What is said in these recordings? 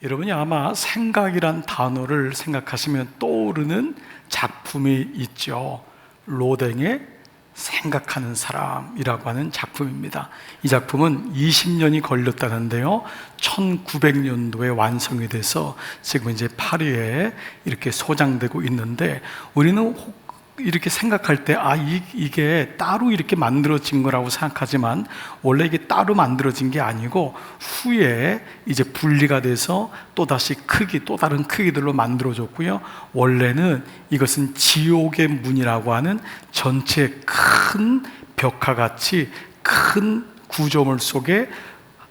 여러분이 아마 생각이란 단어를 생각하시면 떠오르는 작품이 있죠. 로댕의 생각하는 사람이라고 하는 작품입니다. 이 작품은 20년이 걸렸다는데요, 1900년도에 완성이 돼서 지금 이제 파리에 이렇게 소장되고 있는데, 우리는 이렇게 생각할 때 이게 따로 이렇게 만들어진 거라고 생각하지만, 원래 이게 따로 만들어진 게 아니고 후에 이제 분리가 돼서 또다시 또 다른 크기들로 만들어졌고요. 원래는 이것은 지옥의 문이라고 하는 전체 큰 벽화같이 큰 구조물 속에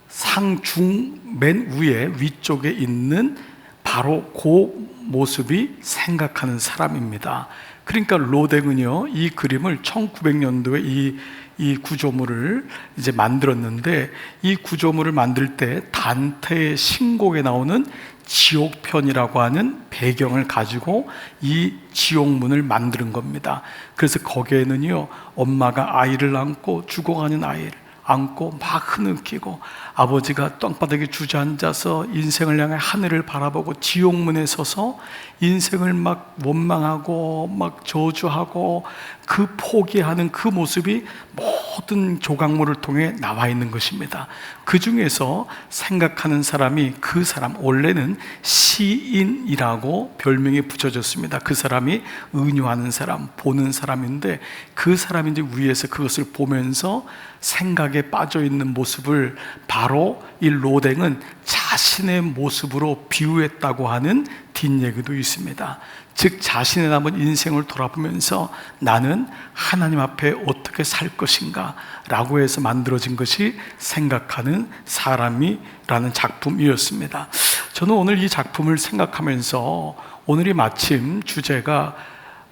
상중 맨 위쪽에 있는 바로 그 모습이 생각하는 사람입니다. 그러니까 로댕은요, 이 그림을 1900년도에 이 구조물을 이제 만들었는데, 이 구조물을 만들 때 단테의 신곡에 나오는 지옥편이라고 하는 배경을 가지고 이 지옥문을 만드는 겁니다. 그래서 거기에는요, 엄마가 아이를 안고 죽어가는 아이를 안고 막 흐느끼고, 아버지가 땅바닥에 주저앉아서 인생을 향해 하늘을 바라보고 지옥문에 서서 인생을 막 원망하고 막 저주하고 그 포기하는 그 모습이 모든 조각물을 통해 나와 있는 것입니다. 그 중에서 생각하는 사람이, 그 사람 원래는 시인이라고 별명이 붙여졌습니다. 그 사람이 은유하는 사람, 보는 사람인데, 그 사람이 이제 위에서 그것을 보면서 생각에 빠져 있는 모습을 바로 이 로댕은 자신의 모습으로 비유했다고 하는 뒷얘기도 있습니다. 즉, 자신의 남은 인생을 돌아보면서 나는 하나님 앞에 어떻게 살 것인가 라고 해서 만들어진 것이 생각하는 사람이라는 작품이었습니다. 저는 오늘 이 작품을 생각하면서, 오늘이 마침 주제가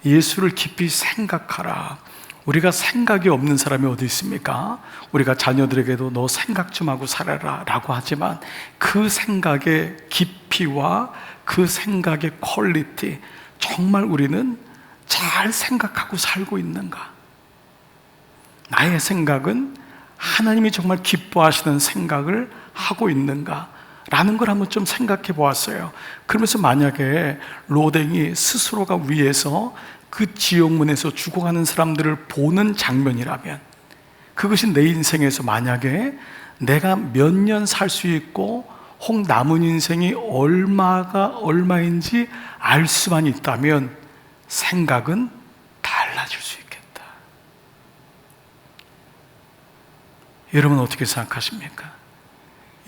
예수를 깊이 생각하라. 우리가 생각이 없는 사람이 어디 있습니까? 우리가 자녀들에게도 너 생각 좀 하고 살아라 라고 하지만, 그 생각의 깊이와 그 생각의 퀄리티, 정말 우리는 잘 생각하고 살고 있는가? 나의 생각은 하나님이 정말 기뻐하시는 생각을 하고 있는가? 라는 걸 한번 좀 생각해 보았어요. 그러면서 만약에 로댕이 스스로가 위에서 그 지옥문에서 죽어가는 사람들을 보는 장면이라면, 그것이 내 인생에서 만약에 내가 몇 년 살 수 있고 혹 남은 인생이 얼마인지 알 수만 있다면, 생각은 달라질 수 있겠다. 여러분 어떻게 생각하십니까?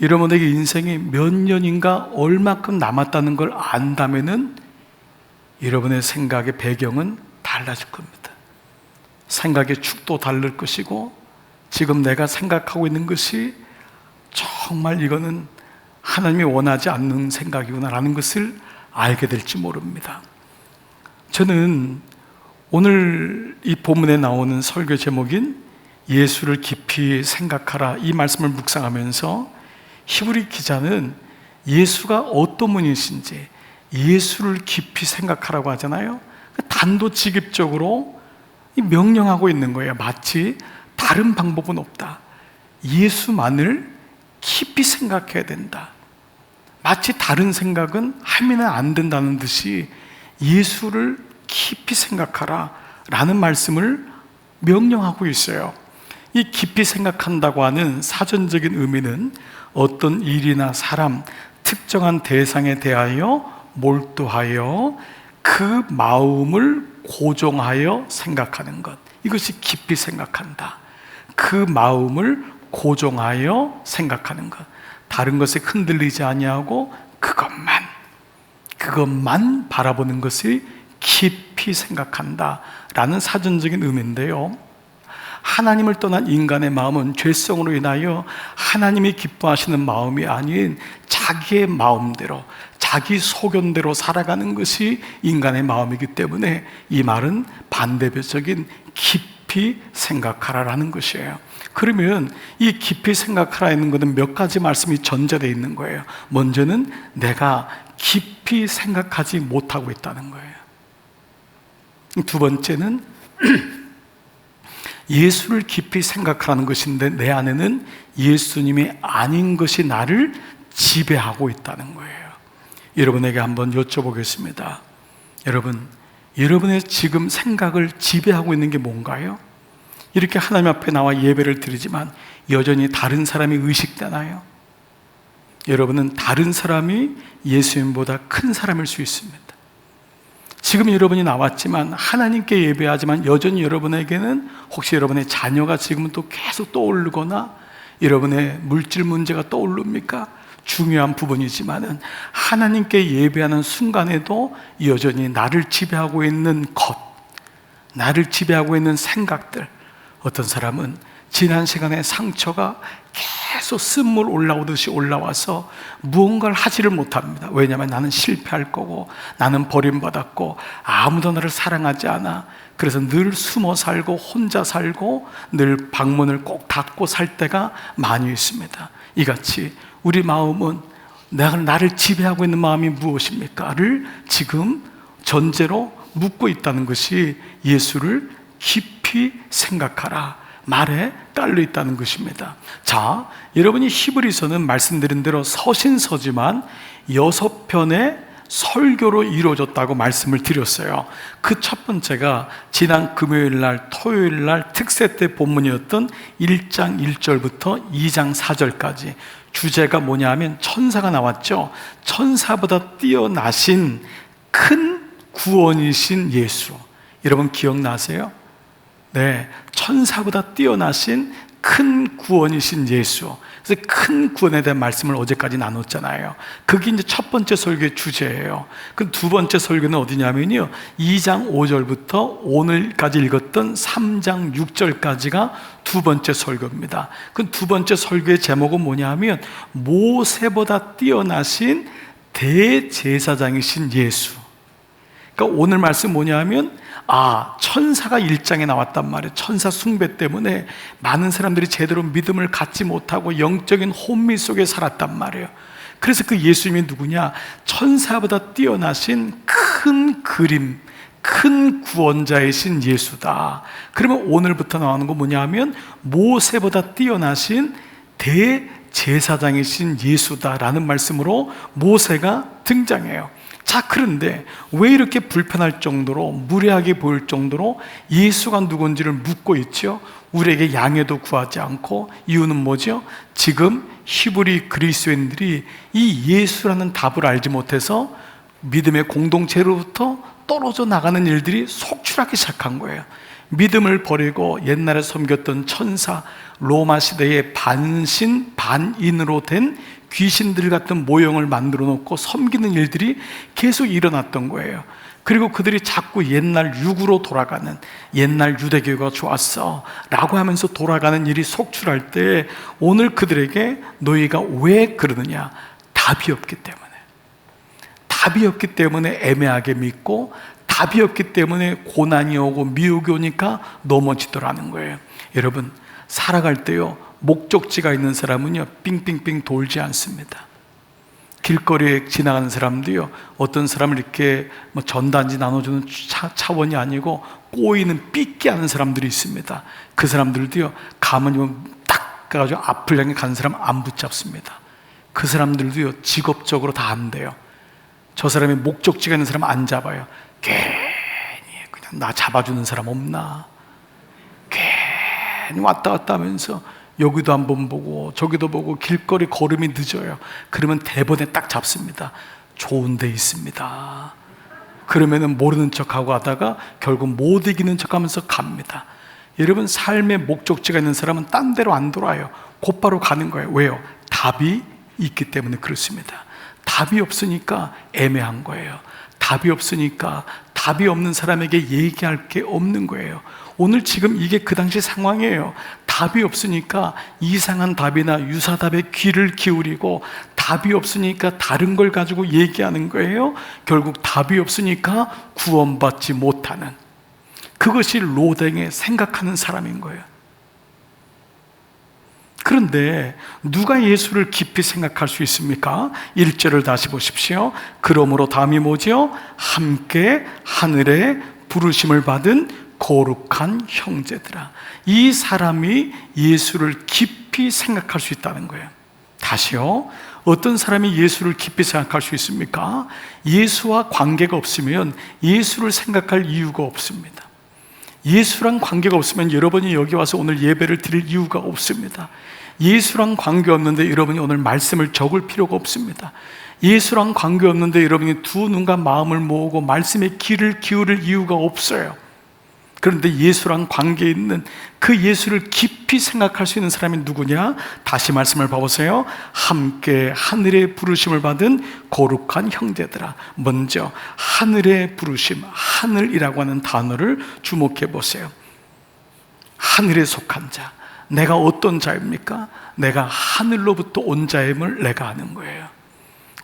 여러분에게 인생이 몇 년인가 얼마큼 남았다는 걸 안다면은 여러분의 생각의 배경은 달라질 겁니다. 생각의 축도 다를 것이고, 지금 내가 생각하고 있는 것이 정말 이거는 하나님이 원하지 않는 생각이구나라는 것을 알게 될지 모릅니다. 저는 오늘 이 본문에 나오는 설교 제목인 예수를 깊이 생각하라, 이 말씀을 묵상하면서 히브리 기자는 예수가 어떤 분이신지, 예수를 깊이 생각하라고 하잖아요. 단도직입적으로 명령하고 있는 거예요. 마치 다른 방법은 없다. 예수만을 깊이 생각해야 된다. 마치 다른 생각은 하면 안 된다는 듯이 예수를 깊이 생각하라 라는 말씀을 명령하고 있어요. 이 깊이 생각한다고 하는 사전적인 의미는 어떤 일이나 사람, 특정한 대상에 대하여 몰두하여 그 마음을 고정하여 생각하는 것, 이것이 깊이 생각한다. 그 마음을 고정하여 생각하는 것, 다른 것에 흔들리지 아니하고 그것만 바라보는 것이 깊이 생각한다 라는 사전적인 의미인데요, 하나님을 떠난 인간의 마음은 죄성으로 인하여 하나님이 기뻐하시는 마음이 아닌 자기의 마음대로, 자기 소견대로 살아가는 것이 인간의 마음이기 때문에 이 말은 반대적인 깊이 생각하라라는 것이에요. 그러면 이 깊이 생각하라 있는 것은 몇 가지 말씀이 전제되어 있는 거예요. 먼저는 내가 깊이 생각하지 못하고 있다는 거예요. 두 번째는 예수를 깊이 생각하라는 것인데, 내 안에는 예수님이 아닌 것이 나를 지배하고 있다는 거예요. 여러분에게 한번 여쭤보겠습니다. 여러분, 여러분의 지금 생각을 지배하고 있는 게 뭔가요? 이렇게 하나님 앞에 나와 예배를 드리지만 여전히 다른 사람이 의식되나요? 여러분은 다른 사람이 예수님보다 큰 사람일 수 있습니다. 지금 여러분이 나왔지만 하나님께 예배하지만 여전히 여러분에게는 혹시 여러분의 자녀가 지금은 또 계속 떠오르거나 여러분의 물질 문제가 떠오릅니까? 중요한 부분이지만은 하나님께 예배하는 순간에도 여전히 나를 지배하고 있는 것, 나를 지배하고 있는 생각들, 어떤 사람은 지난 시간에 상처가 계속 쓴물 올라오듯이 올라와서 무언가를 하지를 못합니다. 왜냐하면 나는 실패할 거고, 나는 버림받았고, 아무도 나를 사랑하지 않아. 그래서 늘 숨어 살고 혼자 살고 늘 방문을 꼭 닫고 살 때가 많이 있습니다. 이같이 우리 마음은 내가 나를 지배하고 있는 마음이 무엇입니까?를 지금 전제로 묻고 있다는 것이 예수를 깊이 생각하라 말에 깔려 있다는 것입니다. 자, 여러분이 히브리서는 말씀드린 대로 서신서지만 6편의 설교로 이루어졌다고 말씀을 드렸어요. 그 첫 번째가 지난 금요일 날, 토요일 날 특세 때 본문이었던 1장 1절부터 2장 4절까지 주제가 뭐냐 하면 천사가 나왔죠. 천사보다 뛰어나신 큰 구원이신 예수. 여러분 기억나세요? 네, 천사보다 뛰어나신 큰 구원이신 예수. 그래서 큰 구원에 대한 말씀을 어제까지 나눴잖아요. 그게 이제 첫 번째 설교의 주제예요. 그 두 번째 설교는 어디냐면요, 2장 5절부터 오늘까지 읽었던 3장 6절까지가 두 번째 설교입니다. 그 두 번째 설교의 제목은 뭐냐 하면 모세보다 뛰어나신 대제사장이신 예수. 그러니까 오늘 말씀 뭐냐 하면 천사가 1장에 나왔단 말이에요. 천사 숭배 때문에 많은 사람들이 제대로 믿음을 갖지 못하고 영적인 혼미 속에 살았단 말이에요. 그래서 그 예수님이 누구냐? 천사보다 뛰어나신 큰 그림, 큰 구원자이신 예수다. 그러면 오늘부터 나오는 거 뭐냐 하면 모세보다 뛰어나신 대제사장이신 예수다라는 말씀으로 모세가 등장해요. 자, 그런데 왜 이렇게 불편할 정도로, 무례하게 보일 정도로 예수가 누군지를 묻고 있죠? 우리에게 양해도 구하지 않고. 이유는 뭐죠? 지금 히브리 그리스도인들이 이 예수라는 답을 알지 못해서 믿음의 공동체로부터 떨어져 나가는 일들이 속출하기 시작한 거예요. 믿음을 버리고 옛날에 섬겼던 천사, 로마 시대의 반신 반인으로 된 귀신들 같은 모형을 만들어 놓고 섬기는 일들이 계속 일어났던 거예요. 그리고 그들이 자꾸 옛날 육으로 돌아가는, 옛날 유대교가 좋았어 라고 하면서 돌아가는 일이 속출할 때 오늘 그들에게 너희가 왜 그러느냐? 답이 없기 때문에. 답이 없기 때문에 애매하게 믿고, 답이 없기 때문에 고난이 오고 미혹이 오니까 넘어지더라는 거예요. 여러분, 살아갈 때요, 목적지가 있는 사람은요 빙빙빙 돌지 않습니다. 길거리에 지나가는 사람도요, 어떤 사람을 이렇게 전단지 나눠주는 차원이 아니고 꼬이는 삐끼 하는 사람들이 있습니다. 그 사람들도요, 가만히 딱 가가지고 앞을 향해 가는 사람 안 붙잡습니다. 그 사람들도요 직업적으로 다 안 돼요. 저 사람의 목적지가 있는 사람 안 잡아요. 괜히 그냥 나 잡아주는 사람 없나, 괜히 왔다 갔다 하면서 여기도 한번 보고 저기도 보고 길거리 걸음이 늦어요. 그러면 대본에 딱 잡습니다. 좋은 데 있습니다. 그러면은 모르는 척하고 하다가 결국 못 이기는 척하면서 갑니다. 여러분, 삶의 목적지가 있는 사람은 딴 데로 안 돌아요. 곧바로 가는 거예요. 왜요? 답이 있기 때문에 그렇습니다. 답이 없으니까 애매한 거예요. 답이 없으니까 답이 없는 사람에게 얘기할 게 없는 거예요. 오늘 지금 이게 그 당시 상황이에요. 답이 없으니까 이상한 답이나 유사답에 귀를 기울이고, 답이 없으니까 다른 걸 가지고 얘기하는 거예요. 결국 답이 없으니까 구원받지 못하는, 그것이 로댕의 생각하는 사람인 거예요. 그런데 누가 예수를 깊이 생각할 수 있습니까? 1절을 다시 보십시오. 그러므로 다음이 뭐죠? 함께 하늘에 부르심을 받은 거룩한 형제들아. 이 사람이 예수를 깊이 생각할 수 있다는 거예요. 다시요. 어떤 사람이 예수를 깊이 생각할 수 있습니까? 예수와 관계가 없으면 예수를 생각할 이유가 없습니다. 예수랑 관계가 없으면 여러분이 여기 와서 오늘 예배를 드릴 이유가 없습니다. 예수랑 관계 없는데 여러분이 오늘 말씀을 적을 필요가 없습니다. 예수랑 관계 없는데 여러분이 두 눈과 마음을 모으고 말씀에 귀를 기울일 이유가 없어요. 그런데 예수랑 관계 있는 그 예수를 깊이 생각할 수 있는 사람이 누구냐? 다시 말씀을 봐보세요. 함께 하늘의 부르심을 받은 거룩한 형제들아. 먼저 하늘의 부르심, 하늘이라고 하는 단어를 주목해 보세요. 하늘에 속한 자, 내가 어떤 자입니까? 내가 하늘로부터 온 자임을 내가 아는 거예요.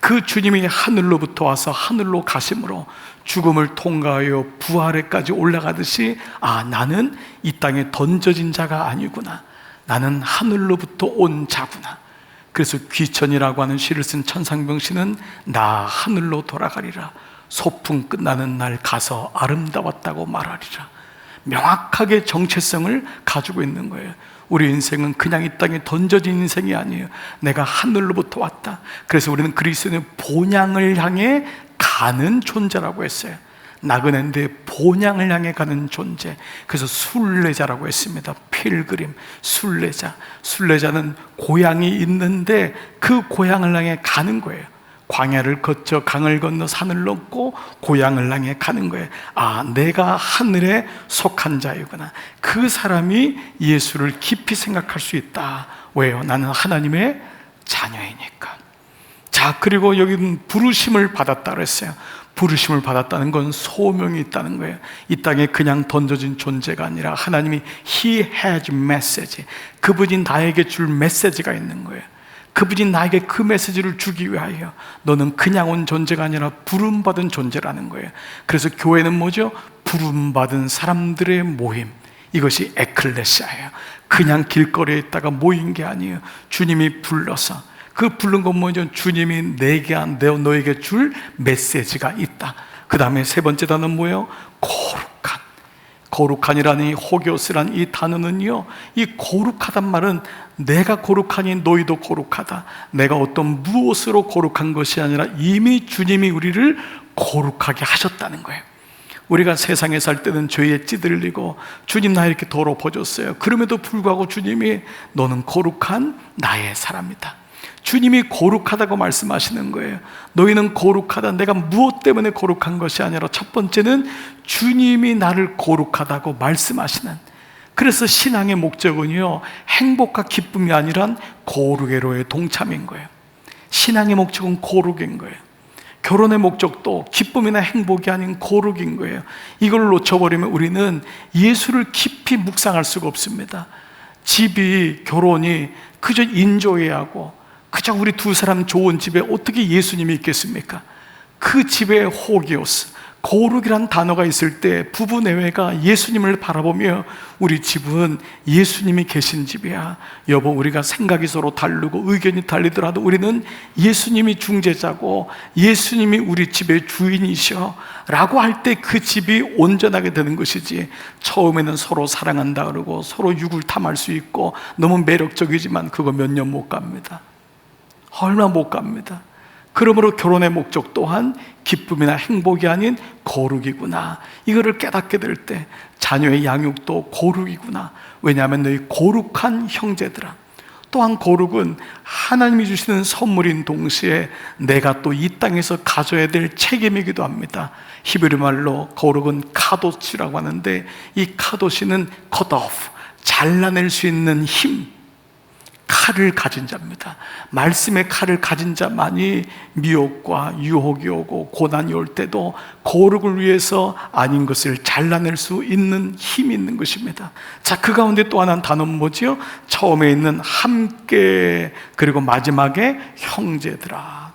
그 주님이 하늘로부터 와서 하늘로 가심으로 죽음을 통과하여 부활에까지 올라가듯이, 아, 나는 이 땅에 던져진 자가 아니구나, 나는 하늘로부터 온 자구나. 그래서 귀천이라고 하는 시를 쓴 천상병시는 나 하늘로 돌아가리라, 소풍 끝나는 날 가서 아름다웠다고 말하리라. 명확하게 정체성을 가지고 있는 거예요. 우리 인생은 그냥 이 땅에 던져진 인생이 아니에요. 내가 하늘로부터 왔다. 그래서 우리는 그리스도의 본향을 향해 가는 존재라고 했어요. 나그네인데 본향을 향해 가는 존재. 그래서 순례자라고 했습니다. 필그림, 순례자. 순례자는 고향이 있는데 그 고향을 향해 가는 거예요. 광야를 거쳐 강을 건너 산을 넘고 고향을 향해 가는 거예요. 아, 내가 하늘에 속한 자이구나. 그 사람이 예수를 깊이 생각할 수 있다. 왜요? 나는 하나님의 자녀이니까. 자, 그리고 여기는 부르심을 받았다 그랬어요. 부르심을 받았다는 건 소명이 있다는 거예요. 이 땅에 그냥 던져진 존재가 아니라 하나님이 He has message, 그분이 나에게 줄 메시지가 있는 거예요. 그분이 나에게 그 메시지를 주기 위하여 너는 그냥 온 존재가 아니라 부름받은 존재라는 거예요. 그래서 교회는 뭐죠? 부름받은 사람들의 모임. 이것이 에클레시아예요. 그냥 길거리에 있다가 모인 게 아니에요. 주님이 불러서, 그 부른 건 뭐죠? 주님이 너에게 줄 메시지가 있다. 그 다음에 세 번째 단어는 뭐예요? 거룩한. 거룩한이라는 이 호교스란 이 단어는요, 이 거룩하단 말은 내가 거룩하니 너희도 거룩하다. 내가 어떤 무엇으로 거룩한 것이 아니라 이미 주님이 우리를 거룩하게 하셨다는 거예요. 우리가 세상에 살 때는 죄에 찌들리고 주님 나 이렇게 더러워졌어요. 그럼에도 불구하고 주님이 너는 거룩한 나의 사람이다. 주님이 거룩하다고 말씀하시는 거예요. 너희는 거룩하다. 내가 무엇 때문에 거룩한 것이 아니라 첫 번째는 주님이 나를 거룩하다고 말씀하시는. 그래서 신앙의 목적은요, 행복과 기쁨이 아니라 거룩의로의 동참인 거예요. 신앙의 목적은 거룩인 거예요. 결혼의 목적도 기쁨이나 행복이 아닌 거룩인 거예요. 이걸 놓쳐버리면 우리는 예수를 깊이 묵상할 수가 없습니다. 집이, 결혼이 그저 인조해야 하고 그저 우리 두 사람 좋은 집에 어떻게 예수님이 있겠습니까? 그 집에 호기오스, 거룩이란 단어가 있을 때 부부 내외가 예수님을 바라보며 우리 집은 예수님이 계신 집이야. 여보, 우리가 생각이 서로 다르고 의견이 달리더라도 우리는 예수님이 중재자고 예수님이 우리 집의 주인이셔 라고 할 때 그 집이 온전하게 되는 것이지, 처음에는 서로 사랑한다 그러고 서로 육을 탐할 수 있고 너무 매력적이지만 그거 몇 년 못 갑니다. 얼마 못 갑니다. 그러므로 결혼의 목적 또한 기쁨이나 행복이 아닌 거룩이구나. 이거를 깨닫게 될 때 자녀의 양육도 거룩이구나. 왜냐하면 너희 거룩한 형제들아. 또한 거룩은 하나님이 주시는 선물인 동시에 내가 또 이 땅에서 가져야 될 책임이기도 합니다. 히브리 말로 거룩은 카도시라고 하는데, 이 카도시는 cut off, 잘라낼 수 있는 힘, 칼을 가진 자입니다. 말씀의 칼을 가진 자만이 미혹과 유혹이 오고 고난이 올 때도 거룩을 위해서 아닌 것을 잘라낼 수 있는 힘이 있는 것입니다. 자, 그 가운데 또 하나는 단어는 뭐죠? 처음에 있는 함께, 그리고 마지막에 형제들아.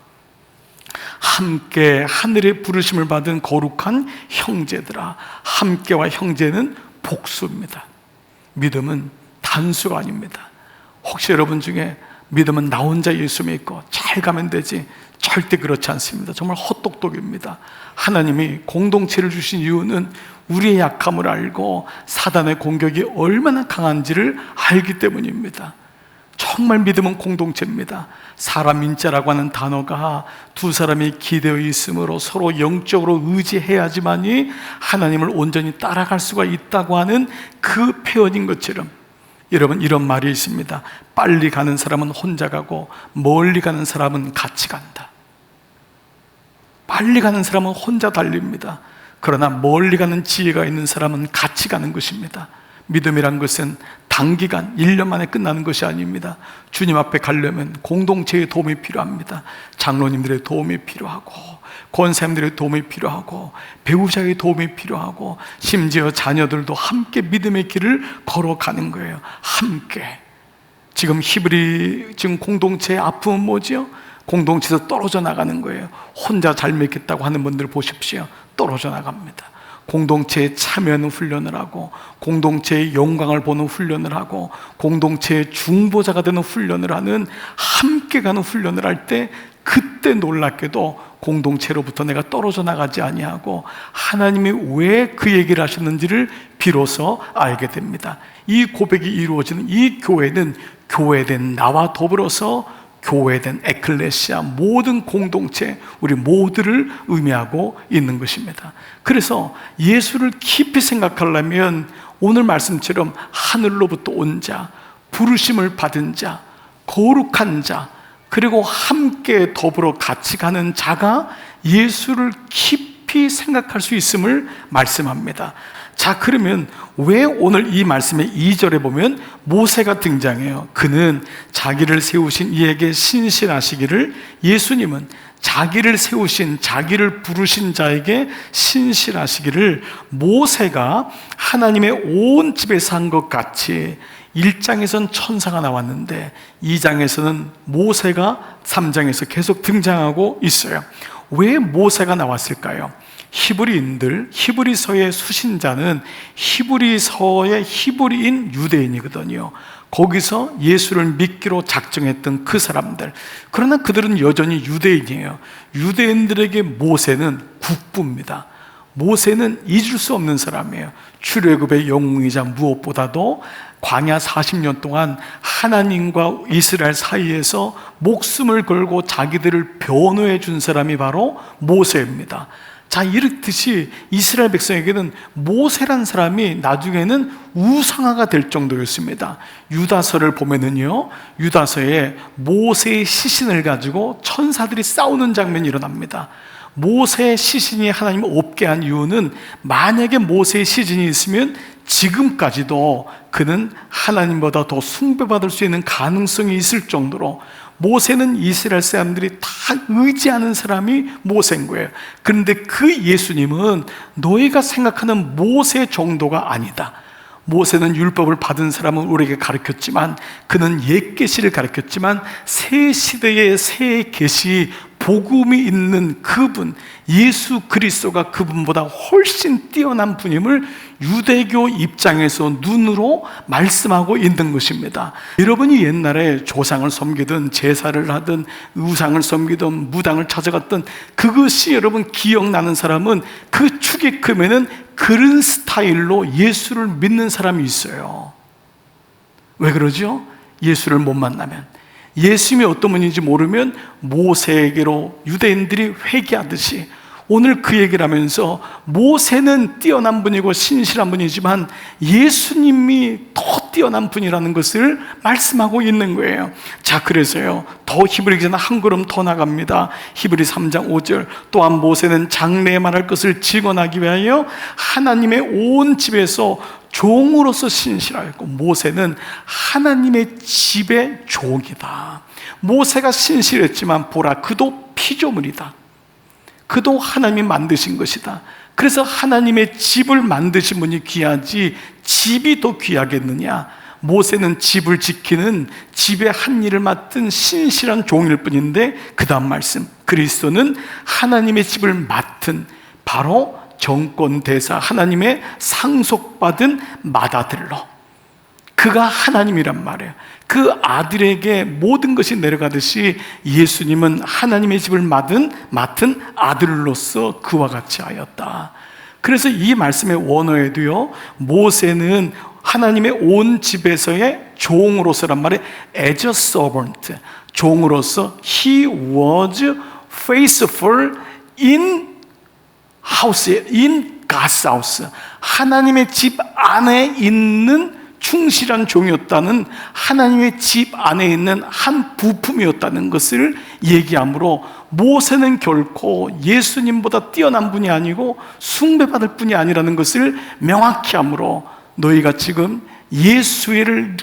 함께 하늘의 부르심을 받은 거룩한 형제들아. 함께와 형제는 복수입니다. 믿음은 단수가 아닙니다. 혹시 여러분 중에 믿음은 나 혼자 예수 믿고 잘 가면 되지, 절대 그렇지 않습니다. 정말 헛똑똑입니다. 하나님이 공동체를 주신 이유는 우리의 약함을 알고 사단의 공격이 얼마나 강한지를 알기 때문입니다. 정말 믿음은 공동체입니다. 사람 인자라고 하는 단어가 두 사람이 기대어 있으므로 서로 영적으로 의지해야지만이 하나님을 온전히 따라갈 수가 있다고 하는 그 표현인 것처럼, 여러분, 이런 말이 있습니다. 빨리 가는 사람은 혼자 가고 멀리 가는 사람은 같이 간다. 빨리 가는 사람은 혼자 달립니다. 그러나 멀리 가는 지혜가 있는 사람은 같이 가는 것입니다. 믿음이란 것은 단기간 1년 만에 끝나는 것이 아닙니다. 주님 앞에 가려면 공동체의 도움이 필요합니다. 장로님들의 도움이 필요하고, 권사님들의 도움이 필요하고, 배우자의 도움이 필요하고, 심지어 자녀들도 함께 믿음의 길을 걸어가는 거예요. 함께. 지금 지금 공동체의 아픔은 뭐지요? 공동체에서 떨어져 나가는 거예요. 혼자 잘 믿겠다고 하는 분들 보십시오. 떨어져 나갑니다. 공동체에 참여하는 훈련을 하고, 공동체의 영광을 보는 훈련을 하고, 공동체의 중보자가 되는 훈련을 하는, 함께 가는 훈련을 할 때, 그때 놀랍게도 공동체로부터 내가 떨어져 나가지 아니하고 하나님이 왜 그 얘기를 하셨는지를 비로소 알게 됩니다. 이 고백이 이루어지는 이 교회는 교회된 나와 더불어서 교회된 에클레시아, 모든 공동체, 우리 모두를 의미하고 있는 것입니다. 그래서 예수를 깊이 생각하려면 오늘 말씀처럼 하늘로부터 온 자, 부르심을 받은 자, 거룩한 자, 그리고 함께 더불어 같이 가는 자가 예수를 깊이 생각할 수 있음을 말씀합니다. 자, 그러면 왜 오늘 이 말씀의 2절에 보면 모세가 등장해요? 그는 자기를 세우신 이에게 신실하시기를, 예수님은 자기를 세우신, 자기를 부르신 자에게 신실하시기를 모세가 하나님의 온 집에서 한 것 같이, 1장에서는 천사가 나왔는데 2장에서는 모세가 3장에서 계속 등장하고 있어요. 왜 모세가 나왔을까요? 히브리서의 수신자는 히브리서의 히브리인 유대인이거든요. 거기서 예수를 믿기로 작정했던 그 사람들, 그러나 그들은 여전히 유대인이에요. 유대인들에게 모세는 국부입니다. 모세는 잊을 수 없는 사람이에요. 출애굽의 영웅이자 무엇보다도 광야 40년 동안 하나님과 이스라엘 사이에서 목숨을 걸고 자기들을 변호해 준 사람이 바로 모세입니다. 자, 이렇듯이 이스라엘 백성에게는 모세란 사람이 나중에는 우상화가 될 정도였습니다. 유다서를 보면은요, 유다서에 모세의 시신을 가지고 천사들이 싸우는 장면이 일어납니다. 모세의 시신이 하나님을 없게 한 이유는, 만약에 모세의 시신이 있으면 지금까지도 그는 하나님보다 더 숭배받을 수 있는 가능성이 있을 정도로, 모세는 이스라엘 사람들이 다 의지하는 사람이 모세인 거예요. 그런데 그 예수님은 너희가 생각하는 모세 정도가 아니다. 모세는 율법을 받은 사람은 우리에게 가르쳤지만, 그는 옛 계시를 가르쳤지만, 새 시대의 새 계시, 복음이 있는 그분, 예수 그리스도가 그분보다 훨씬 뛰어난 분임을 유대교 입장에서 눈으로 말씀하고 있는 것입니다. 여러분이 옛날에 조상을 섬기든 제사를 하든 우상을 섬기든 무당을 찾아갔든, 그것이 여러분 기억나는 사람은 그 축의금에는 그런 스타일로 예수를 믿는 사람이 있어요. 왜 그러죠? 예수를 못 만나면, 예수님이 어떤 분인지 모르면 모세에게로 유대인들이 회개하듯이, 오늘 그 얘기를 하면서 모세는 뛰어난 분이고 신실한 분이지만 예수님이 더 뛰어난 분이라는 것을 말씀하고 있는 거예요. 자, 그래서요, 더 히브리서는 한 걸음 더 나갑니다. 히브리 3장 5절, 또한 모세는 장래에 말할 것을 직언하기 위하여 하나님의 온 집에서 종으로서 신실하였고, 모세는 하나님의 집의 종이다. 모세가 신실했지만 보라, 그도 피조물이다. 그도 하나님이 만드신 것이다. 그래서 하나님의 집을 만드신 분이 귀하지 집이 더 귀하겠느냐? 모세는 집을 지키는, 집의 한 일을 맡은 신실한 종일 뿐인데, 그 다음 말씀, 그리스도는 하나님의 집을 맡은 바로 정권대사, 하나님의 상속받은 맏아들로, 그가 하나님이란 말이에요. 그 아들에게 모든 것이 내려가듯이 예수님은 하나님의 집을 맡은 아들로서 그와 같이 하였다. 그래서 이 말씀의 원어에도요, 모세는 하나님의 온 집에서의 종으로서란 말이에요. as a servant, 종으로서 he was faithful in house, in God's house. 하나님의 집 안에 있는 충실한 종이었다는, 하나님의 집 안에 있는 한 부품이었다는 것을 얘기하므로, 모세는 결코 예수님보다 뛰어난 분이 아니고 숭배받을 분이 아니라는 것을 명확히 하므로, 너희가 지금 예수를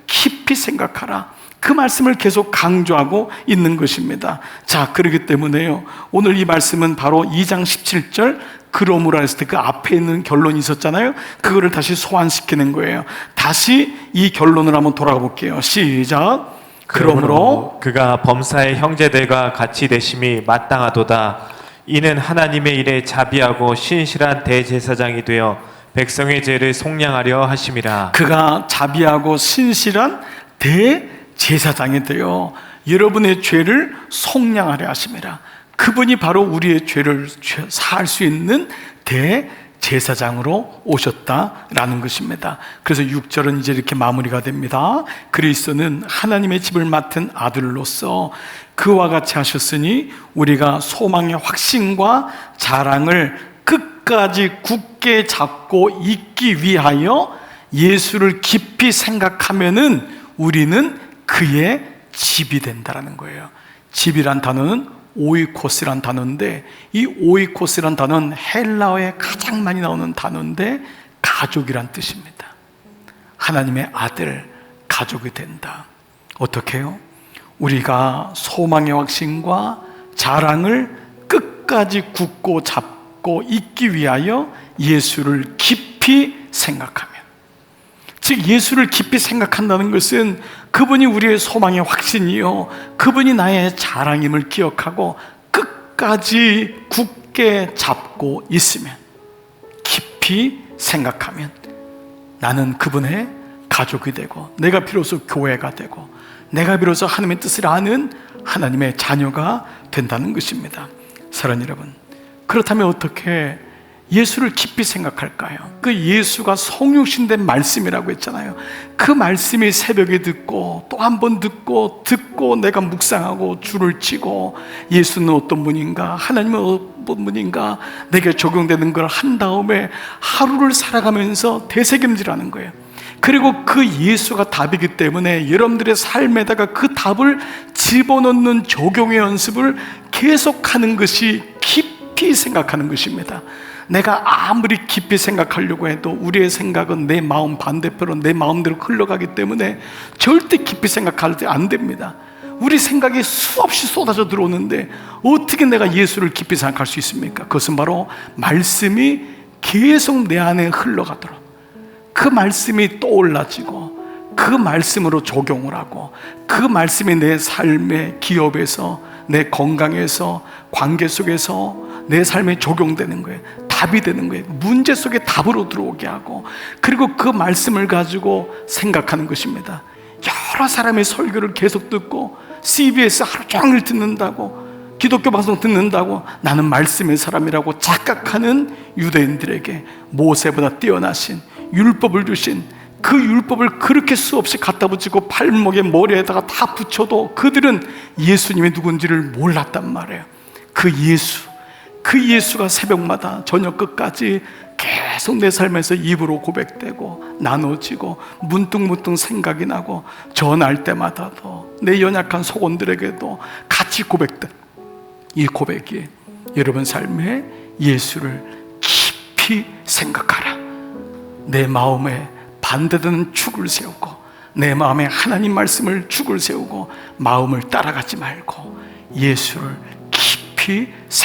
깊이 생각하라, 그 말씀을 계속 강조하고 있는 것입니다. 자, 그렇기 때문에요, 오늘 이 말씀은 바로 2장 17절 그러므로 했을 때 그 앞에 있는 결론이 있었잖아요. 그거를 다시 소환시키는 거예요. 다시 이 결론을 한번 돌아가 볼게요. 시작. 그러므로 그가 범사의 형제들과 같이 되심이 마땅하도다. 이는 하나님의 일에 자비하고 신실한 대제사장이 되어 백성의 죄를 속량하려 하심이라. 그가 자비하고 신실한 대제사장이 되어 여러분의 죄를 속량하려 하심이라. 그분이 바로 우리의 죄를 사할 수 있는 대제사장으로 오셨다라는 것입니다. 그래서 6절은 이제 이렇게 마무리가 됩니다. 그리스도는 하나님의 집을 맡은 아들로서 그와 같이 하셨으니 우리가 소망의 확신과 자랑을 끝까지 굳게 잡고 있기 위하여 예수를 깊이 생각하면은 우리는 그의 집이 된다라는 거예요. 집이란 단어는 오이코스란 단어인데, 이 오이코스란 단어는 헬라어에 가장 많이 나오는 단어인데 가족이란 뜻입니다. 하나님의 아들, 가족이 된다. 어떻게 해요? 우리가 소망의 확신과 자랑을 끝까지 굳고 잡고 있기 위하여 예수를 깊이 생각하면, 즉 예수를 깊이 생각한다는 것은 그분이 우리의 소망의 확신이요, 그분이 나의 자랑임을 기억하고 끝까지 굳게 잡고 있으면, 깊이 생각하면 나는 그분의 가족이 되고, 내가 비로소 교회가 되고, 내가 비로소 하나님의 뜻을 아는 하나님의 자녀가 된다는 것입니다. 사랑하는 여러분, 그렇다면 어떻게 예수를 깊이 생각할까요? 그 예수가 성육신된 말씀이라고 했잖아요. 그 말씀이 새벽에 듣고 또 한 번 듣고 내가 묵상하고 줄을 치고, 예수는 어떤 분인가, 하나님은 어떤 분인가 내게 적용되는 걸 한 다음에 하루를 살아가면서 되새김질하는 거예요. 그리고 그 예수가 답이기 때문에 여러분들의 삶에다가 그 답을 집어넣는 적용의 연습을 계속하는 것이 깊이 생각하는 것입니다. 내가 아무리 깊이 생각하려고 해도 우리의 생각은 내 마음 반대편으로 내 마음대로 흘러가기 때문에 절대 깊이 생각할 때 안 됩니다. 우리 생각이 수없이 쏟아져 들어오는데 어떻게 내가 예수를 깊이 생각할 수 있습니까? 그것은 바로 말씀이 계속 내 안에 흘러가도록, 그 말씀이 떠올라지고 그 말씀으로 적용을 하고, 그 말씀이 내 삶의 기업에서, 내 건강에서, 관계 속에서 내 삶에 적용되는 거예요. 답이 되는 거예요. 문제 속에 답으로 들어오게 하고, 그리고 그 말씀을 가지고 생각하는 것입니다. 여러 사람의 설교를 계속 듣고 CBS 하루 종일 듣는다고, 기독교 방송 듣는다고 나는 말씀의 사람이라고 착각하는 유대인들에게 모세보다 뛰어나신 율법을 주신, 그 율법을 그렇게 수없이 갖다 붙이고 발목에 머리에다가 다 붙여도 그들은 예수님이 누군지를 몰랐단 말이에요. 그 예수가 새벽마다 저녁 끝까지 계속 내 삶에서 입으로 고백되고 나눠지고 문득문득 생각이 나고, 전할 때마다도 내 연약한 속원들에게도 같이 고백된 이 고백이 여러분 삶에 예수를 깊이 생각하라. 내 마음에 반대되는 축을 세우고, 내 마음에 하나님 말씀을 축을 세우고 마음을 따라가지 말고 예수를 깊이 생각하라.